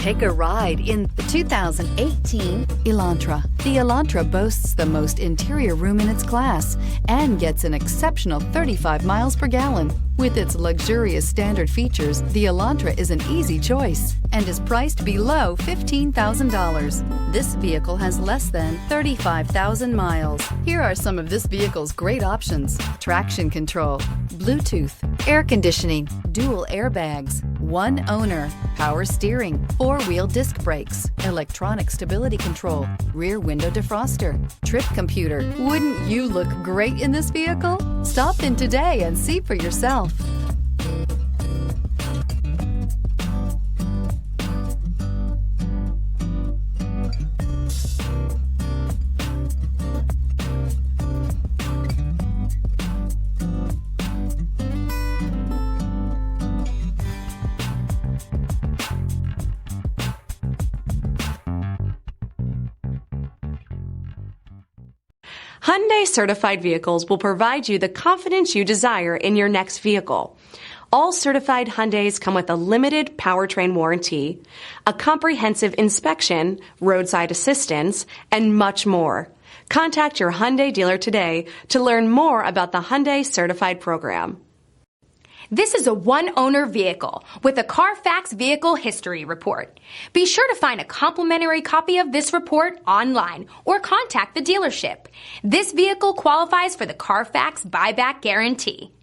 Take a ride in the 2018 Elantra. The Elantra boasts the most interior room in its class and gets an exceptional 35 miles per gallon. With its luxurious standard features, the Elantra is an easy choice and is priced below $15,000. This vehicle has less than 35,000 miles. Here are some of this vehicle's great options: traction control, Bluetooth, air conditioning, dual airbags, one owner, power steering, four-wheel disc brakes, electronic stability control, rear window defroster, trip computer. Wouldn't you look great in this vehicle? Stop in today and see for yourself. Hyundai certified vehicles will provide you the confidence you desire in your next vehicle. All certified Hyundais come with a limited powertrain warranty, a comprehensive inspection, roadside assistance, and much more. Contact your Hyundai dealer today to learn more about the Hyundai certified program. This is a one-owner vehicle with a CARFAX Vehicle History Report. Be sure to find a complimentary copy of this report online or contact the dealership. This vehicle qualifies for the CARFAX Buyback Guarantee.